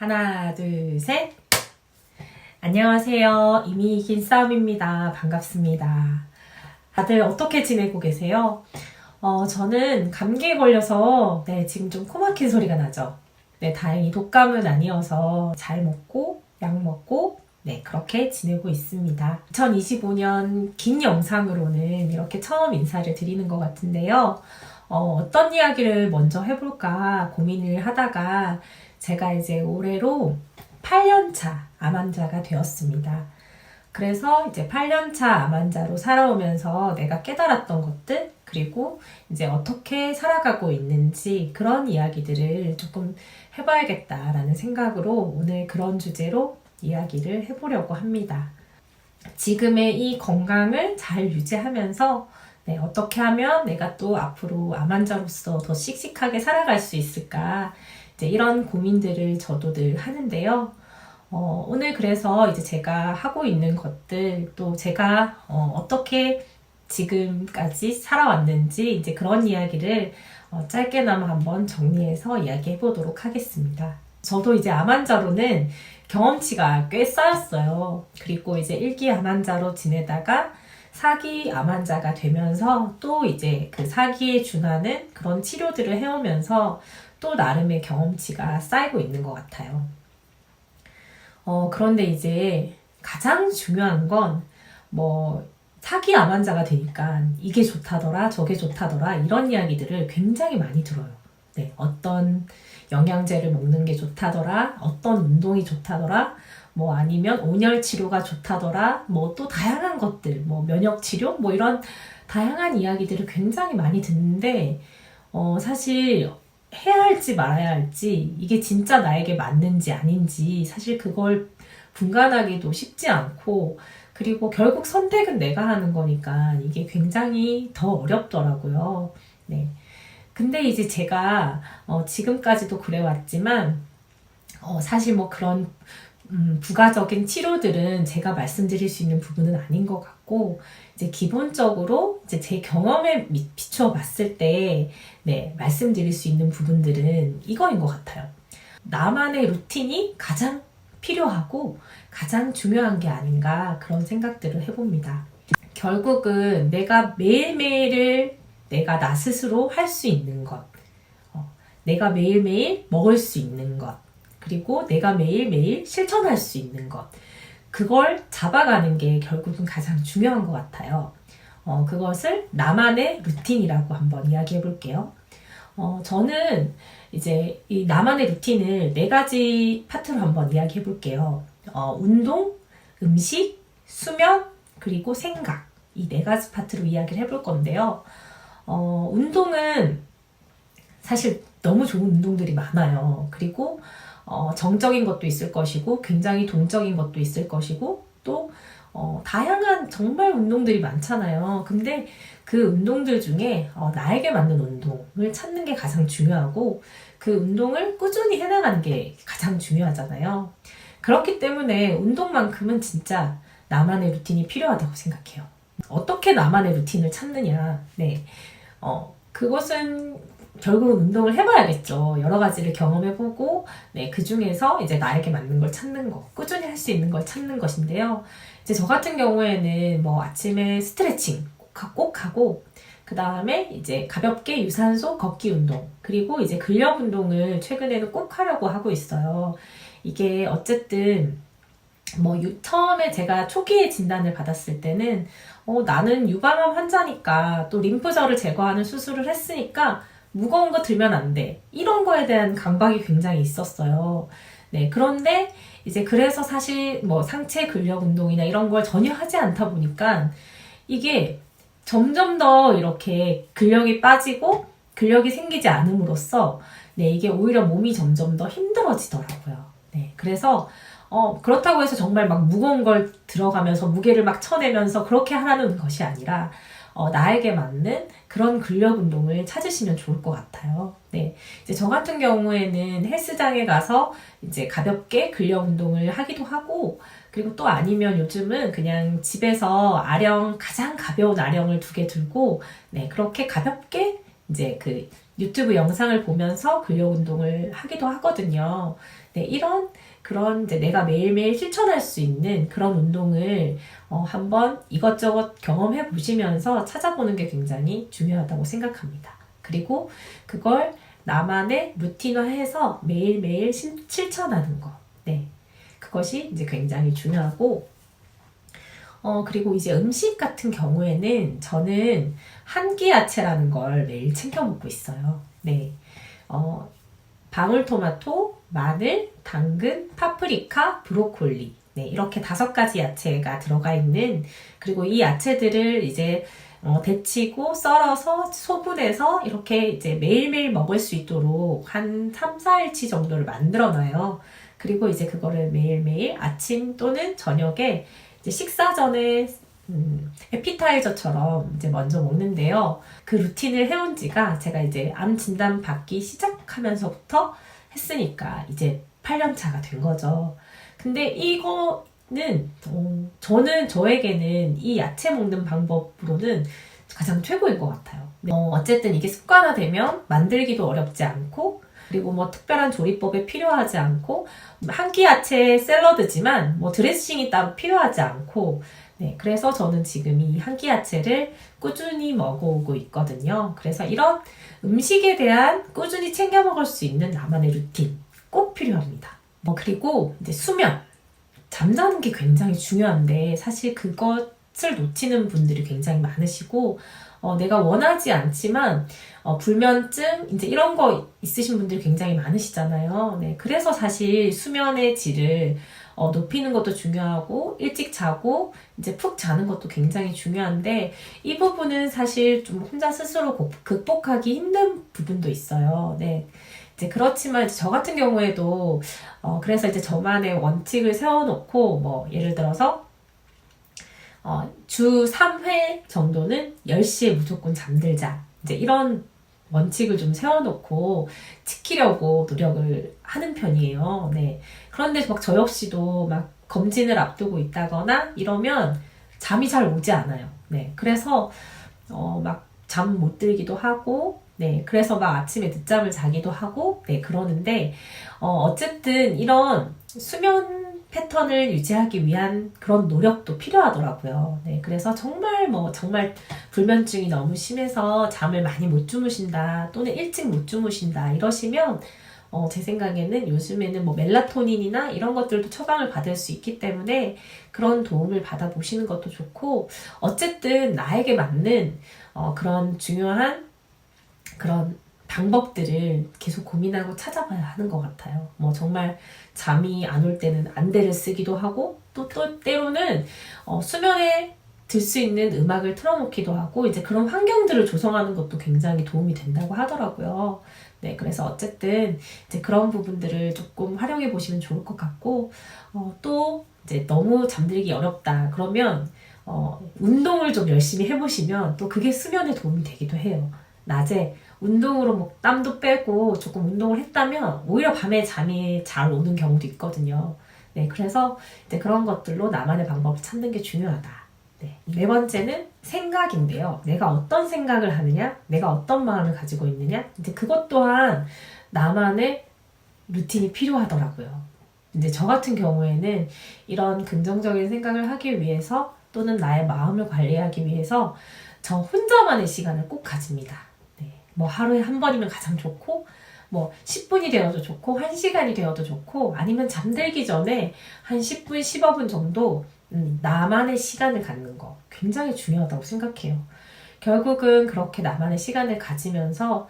하나, 둘, 셋. 안녕하세요. 이미 이긴 싸움입니다. 반갑습니다. 다들 어떻게 지내고 계세요? 저는 감기에 걸려서 지금 좀 코 막힌 소리가 나죠. 다행히 독감은 아니어서 잘 먹고 약 먹고 그렇게 지내고 있습니다. 2025년 긴 영상으로는 이렇게 처음 인사를 드리는 것 같은데요. 어떤 이야기를 먼저 해볼까 고민을 하다가 제가 이제 올해로 8년차 암 환자가 되었습니다. 그래서 이제 8년차 암 환자로 살아오면서 내가 깨달았던 것들, 그리고 이제 어떻게 살아가고 있는지 그런 이야기들을 조금 해봐야겠다라는 생각으로 오늘 그런 주제로 이야기를 해보려고 합니다. 지금의 이 건강을 잘 유지하면서 어떻게 하면 내가 또 앞으로 암 환자로서 더 씩씩하게 살아갈 수 있을까, 이제 이런 고민들을 저도 늘 하는데요. 오늘 그래서 이제 제가 하고 있는 것들, 또 제가 어떻게 지금까지 살아왔는지 이제 그런 이야기를 짧게나마 한번 정리해서 이야기해 보도록 하겠습니다. 저도 이제 암 환자로는 경험치가 꽤 쌓였어요. 그리고 이제 1기 암 환자로 지내다가 4기 암 환자가 되면서 또 이제 그 4기에 준하는 그런 치료들을 해오면서 또 나름의 경험치가 쌓이고 있는 것 같아요. 그런데 이제 가장 중요한 건 4기 암 환자가 되니까 이게 좋다더라, 저게 좋다더라, 이런 이야기들을 굉장히 많이 들어요. 어떤 영양제를 먹는 게 좋다더라, 어떤 운동이 좋다더라, 아니면 온열 치료가 좋다더라, 또 다양한 것들, 면역 치료, 이런 다양한 이야기들을 굉장히 많이 듣는데, 사실 해야 할지 말아야 할지, 이게 진짜 나에게 맞는지 아닌지, 사실 그걸 분간하기도 쉽지 않고, 그리고 결국 선택은 내가 하는 거니까 이게 굉장히 더 어렵더라고요. 근데 이제 제가 지금까지도 그래왔지만 사실 그런 부가적인 치료들은 제가 말씀드릴 수 있는 부분은 아닌 것 같고, 이제 기본적으로 이제 제 경험에 비추어 봤을 때 말씀드릴 수 있는 부분들은 이거인 것 같아요. 나만의 루틴이 가장 필요하고 가장 중요한 게 아닌가, 그런 생각들을 해봅니다. 결국은 내가 매일매일을 내가 나 스스로 할 수 있는 것, 내가 매일매일 먹을 수 있는 것, 그리고 내가 매일매일 실천할 수 있는 것, 그걸 잡아가는 게 결국은 가장 중요한 것 같아요. 그것을 나만의 루틴이라고 한번 이야기해 볼게요. 저는 이제 이 나만의 루틴을 4가지 파트로 한번 이야기해 볼게요. 운동, 음식, 수면, 그리고 생각, 이 4가지 파트로 이야기를 해볼 건데요. 운동은 사실 너무 좋은 운동들이 많아요. 그리고 정적인 것도 있을 것이고 굉장히 동적인 것도 있을 것이고 또 다양한 정말 운동들이 많잖아요. 근데 그 운동들 중에 나에게 맞는 운동을 찾는 게 가장 중요하고, 그 운동을 꾸준히 해나가는 게 가장 중요하잖아요. 그렇기 때문에 운동만큼은 진짜 나만의 루틴이 필요하다고 생각해요. 어떻게 나만의 루틴을 찾느냐, 그것은 결국은 운동을 해봐야겠죠. 여러 가지를 경험해보고, 그 중에서 이제 나에게 맞는 걸 찾는 거, 꾸준히 할 수 있는 걸 찾는 것인데요. 이제 저 같은 경우에는 아침에 스트레칭 꼭 하고, 그 다음에 이제 가볍게 유산소 걷기 운동, 그리고 이제 근력 운동을 최근에는 꼭 하려고 하고 있어요. 이게 어쨌든 처음에 제가 초기에 진단을 받았을 때는 나는 유방암 환자니까, 또 림프절을 제거하는 수술을 했으니까 무거운 거 들면 안 돼, 이런 거에 대한 강박이 굉장히 있었어요. 그런데 이제 그래서 사실 상체 근력 운동이나 이런 걸 전혀 하지 않다 보니까 이게 점점 더 이렇게 근력이 빠지고 근력이 생기지 않음으로써 이게 오히려 몸이 점점 더 힘들어지더라고요. 그래서 그렇다고 해서 정말 막 무거운 걸 들어가면서 무게를 막 쳐내면서 그렇게 하라는 것이 아니라 나에게 맞는 그런 근력 운동을 찾으시면 좋을 것 같아요. 이제 저 같은 경우에는 헬스장에 가서 이제 가볍게 근력 운동을 하기도 하고, 그리고 또 아니면 요즘은 그냥 집에서 가장 가벼운 아령을 2개 들고, 그렇게 가볍게 이제 그 유튜브 영상을 보면서 근력 운동을 하기도 하거든요. 네, 그런 이제 내가 매일매일 실천할 수 있는 그런 운동을 한번 이것저것 경험해 보시면서 찾아보는 게 굉장히 중요하다고 생각합니다. 그리고 그걸 나만의 루틴화해서 매일매일 실천하는 것. 네. 그것이 이제 굉장히 중요하고, 그리고 이제 음식 같은 경우에는 저는 한 끼 야채라는 걸 매일 챙겨 먹고 있어요. 네. 방울토마토, 마늘, 당근, 파프리카, 브로콜리. 네, 이렇게 5가지 야채가 들어가 있는, 그리고 이 야채들을 이제 데치고 썰어서 소분해서 이렇게 이제 매일매일 먹을 수 있도록 한 3, 4일치 정도를 만들어 놔요. 그리고 이제 그거를 매일매일 아침 또는 저녁에 이제 식사 전에 에피타이저처럼 이제 먼저 먹는데요. 그 루틴을 해온 지가 제가 이제 암 진단 받기 시작하면서부터 했으니까 이제 8년 차가 된 거죠. 근데 이거는 저에게는 이 야채 먹는 방법으로는 가장 최고인 것 같아요. 어쨌든 이게 습관화되면 만들기도 어렵지 않고, 그리고 뭐 특별한 조리법에 필요하지 않고, 한 끼 야채 샐러드지만 뭐 드레싱이 따로 필요하지 않고, 네, 그래서 저는 지금 이 한 끼 야채를 꾸준히 먹어오고 있거든요. 그래서 이런 음식에 대한 꾸준히 챙겨 먹을 수 있는 나만의 루틴 꼭 필요합니다. 그리고 이제 수면, 잠자는 게 굉장히 중요한데 사실 그것을 놓치는 분들이 굉장히 많으시고, 내가 원하지 않지만 불면증 이제 이런 거 있으신 분들이 굉장히 많으시잖아요. 네, 그래서 사실 수면의 질을 높이는 것도 중요하고 일찍 자고 이제 푹 자는 것도 굉장히 중요한데, 이 부분은 사실 좀 혼자 스스로 극복하기 힘든 부분도 있어요. 네. 이제 그렇지만 저 같은 경우에도 그래서 이제 저만의 원칙을 세워놓고, 뭐 예를 들어서 주 3회 정도는 10시에 무조건 잠들자, 이제 이런 원칙을 좀 세워놓고 지키려고 노력을 하는 편이에요. 네. 그런데 막 저 역시도 막 검진을 앞두고 있다거나 이러면 잠이 잘 오지 않아요. 네. 그래서 막 잠 못 들기도 하고, 네. 그래서 막 아침에 늦잠을 자기도 하고, 네. 그러는데 어쨌든 이런 수면 패턴을 유지하기 위한 그런 노력도 필요하더라고요. 네, 그래서 정말 불면증이 너무 심해서 잠을 많이 못 주무신다, 또는 일찍 못 주무신다 이러시면 제 생각에는 요즘에는 뭐 멜라토닌이나 이런 것들도 처방을 받을 수 있기 때문에 그런 도움을 받아보시는 것도 좋고, 어쨌든 나에게 맞는 그런 중요한 그런 방법들을 계속 고민하고 찾아봐야 하는 것 같아요. 뭐 정말 잠이 안 올 때는 안대를 쓰기도 하고, 또 때로는 수면에 들 수 있는 음악을 틀어놓기도 하고, 이제 그런 환경들을 조성하는 것도 굉장히 도움이 된다고 하더라고요. 네, 그래서 어쨌든 이제 그런 부분들을 조금 활용해 보시면 좋을 것 같고, 또 이제 너무 잠들기 어렵다 그러면 운동을 좀 열심히 해보시면 또 그게 수면에 도움이 되기도 해요. 낮에 운동으로 뭐 땀도 빼고 조금 운동을 했다면 오히려 밤에 잠이 잘 오는 경우도 있거든요. 네, 그래서 이제 그런 것들로 나만의 방법을 찾는 게 중요하다. 네. 4번째는 생각인데요. 내가 어떤 생각을 하느냐, 내가 어떤 마음을 가지고 있느냐, 이제 그것 또한 나만의 루틴이 필요하더라고요. 이제 저 같은 경우에는 이런 긍정적인 생각을 하기 위해서, 또는 나의 마음을 관리하기 위해서 저 혼자만의 시간을 꼭 가집니다. 뭐 하루에 한 번이면 가장 좋고, 뭐 10분이 되어도 좋고 1시간이 되어도 좋고, 아니면 잠들기 전에 한 10분, 15분 정도 나만의 시간을 갖는 거 굉장히 중요하다고 생각해요. 결국은 그렇게 나만의 시간을 가지면서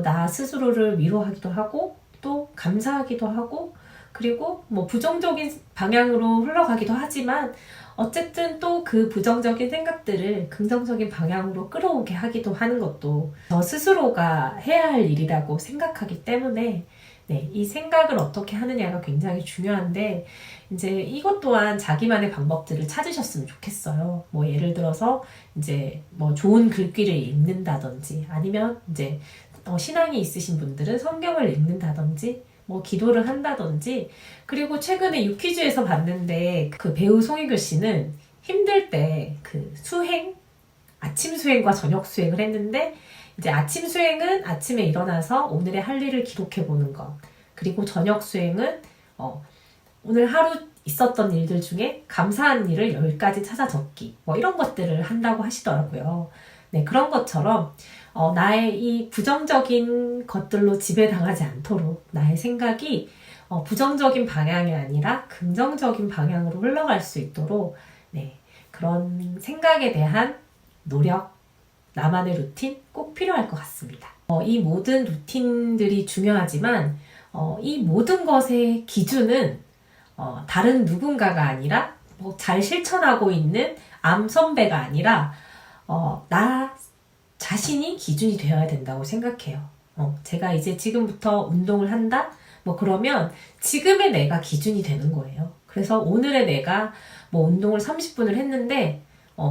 나 스스로를 위로하기도 하고, 또 감사하기도 하고, 그리고 뭐 부정적인 방향으로 흘러가기도 하지만 어쨌든 또 그 부정적인 생각들을 긍정적인 방향으로 끌어오게 하기도 하는 것도 저 스스로가 해야 할 일이라고 생각하기 때문에, 네, 이 생각을 어떻게 하느냐가 굉장히 중요한데, 이제 이것 또한 자기만의 방법들을 찾으셨으면 좋겠어요. 뭐 예를 들어서 이제 뭐 좋은 글귀를 읽는다든지, 아니면 이제 신앙이 있으신 분들은 성경을 읽는다든지, 뭐 기도를 한다든지. 그리고 최근에 유퀴즈에서 봤는데 그 배우 송혜교 씨는 힘들 때 그 아침 수행과 저녁 수행을 했는데, 이제 아침 수행은 아침에 일어나서 오늘의 할 일을 기록해 보는 것. 그리고 저녁 수행은 오늘 하루 있었던 일들 중에 감사한 일을 10가지 찾아 적기. 뭐 이런 것들을 한다고 하시더라고요. 네, 그런 것처럼 나의 이 부정적인 것들로 지배당하지 않도록 나의 생각이 부정적인 방향이 아니라 긍정적인 방향으로 흘러갈 수 있도록 네, 그런 생각에 대한 노력, 나만의 루틴 꼭 필요할 것 같습니다. 이 모든 루틴들이 중요하지만 이 모든 것의 기준은 다른 누군가가 아니라 잘 실천하고 있는 암 선배가 아니라 나 자신이 기준이 되어야 된다고 생각해요. 제가 이제 지금부터 운동을 한다? 그러면 지금의 내가 기준이 되는 거예요. 그래서 오늘의 내가 운동을 30분을 했는데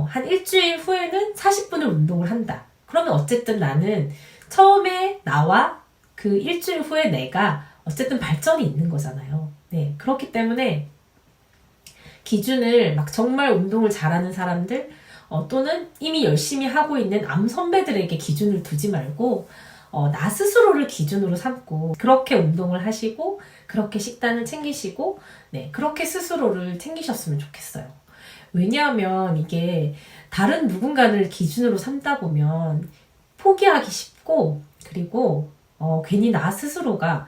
한 일주일 후에는 40분을 운동을 한다. 그러면 어쨌든 나는 처음에 나와 그 일주일 후에 내가 어쨌든 발전이 있는 거잖아요. 네, 그렇기 때문에 기준을 정말 운동을 잘하는 사람들 또는 이미 열심히 하고 있는 암 선배들에게 기준을 두지 말고 나 스스로를 기준으로 삼고 그렇게 운동을 하시고 그렇게 식단을 챙기시고 네, 그렇게 스스로를 챙기셨으면 좋겠어요. 왜냐하면 이게 다른 누군가를 기준으로 삼다 보면 포기하기 쉽고 그리고 괜히 나 스스로가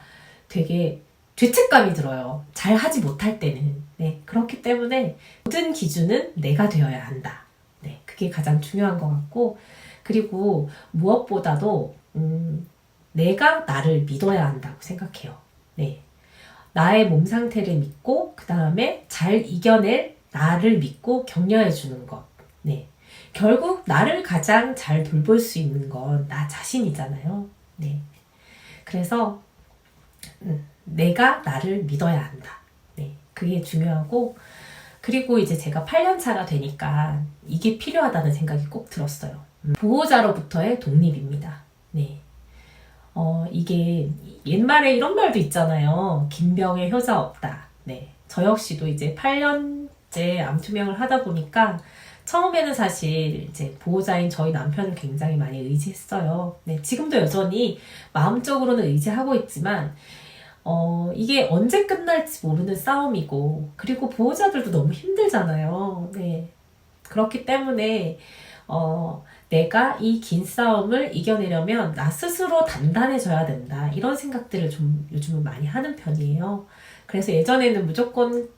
되게 죄책감이 들어요. 잘 하지 못할 때는. 네, 그렇기 때문에 모든 기준은 내가 되어야 한다. 네, 그게 가장 중요한 것 같고 그리고 무엇보다도 내가 나를 믿어야 한다고 생각해요. 네, 나의 몸 상태를 믿고 그 다음에 잘 이겨낼 나를 믿고 격려해 주는 것. 네, 결국 나를 가장 잘 돌볼 수 있는 건 나 자신이잖아요. 네, 그래서 내가 나를 믿어야 한다. 네, 그게 중요하고 그리고 이제 제가 8년 차가 되니까 이게 필요하다는 생각이 꼭 들었어요. 보호자로부터의 독립입니다. 네, 이게 옛말에 이런 말도 있잖아요. 김병에 효자 없다. 네, 저 역시도 이제 8년째 암투명을 하다 보니까 처음에는 사실 이제 보호자인 저희 남편을 굉장히 많이 의지했어요. 네, 지금도 여전히 마음적으로는 의지하고 있지만 이게 언제 끝날지 모르는 싸움이고 그리고 보호자들도 너무 힘들잖아요. 네, 그렇기 때문에 내가 이 긴 싸움을 이겨내려면 나 스스로 단단해져야 된다. 이런 생각들을 좀 요즘은 많이 하는 편이에요. 그래서 예전에는 무조건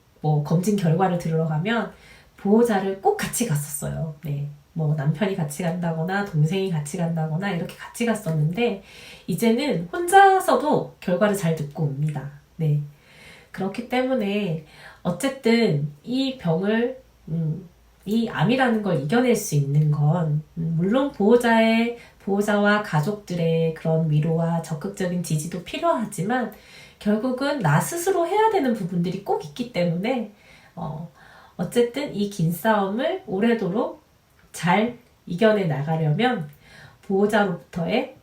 검진 결과를 들으러 가면 보호자를 꼭 같이 갔었어요. 네, 남편이 같이 간다거나 동생이 같이 간다거나 이렇게 같이 갔었는데 이제는 혼자서도 결과를 잘 듣고 옵니다. 네, 그렇기 때문에 어쨌든 이 병을 이 암이라는 걸 이겨낼 수 있는 건 물론 보호자와 가족들의 그런 위로와 적극적인 지지도 필요하지만 결국은 나 스스로 해야 되는 부분들이 꼭 있기 때문에 어쨌든 이 긴 싸움을 오래도록 잘 이겨내 나가려면 보호자로부터의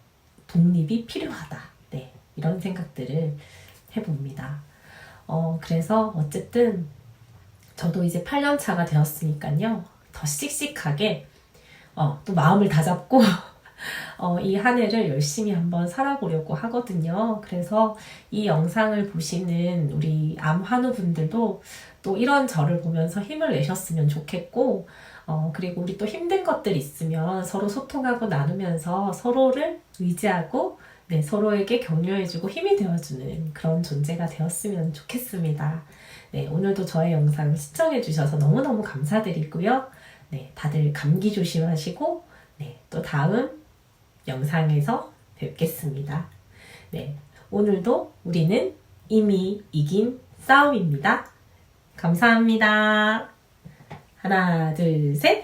독립이 필요하다. 네, 이런 생각들을 해봅니다. 그래서 어쨌든 저도 이제 8년 차가 되었으니까요. 더 씩씩하게 또 마음을 다잡고 이 한 해를 열심히 한번 살아보려고 하거든요. 그래서 이 영상을 보시는 우리 암 환우분들도 또 이런 저를 보면서 힘을 내셨으면 좋겠고 그리고 우리 또 힘든 것들 있으면 서로 소통하고 나누면서 서로를 의지하고 네, 서로에게 격려해주고 힘이 되어주는 그런 존재가 되었으면 좋겠습니다. 네, 오늘도 저의 영상 시청해주셔서 너무너무 감사드리고요. 네, 다들 감기 조심하시고 네, 또 다음 영상에서 뵙겠습니다. 네, 오늘도 우리는 이미 이긴 싸움입니다. 감사합니다. 하나, 둘, 셋.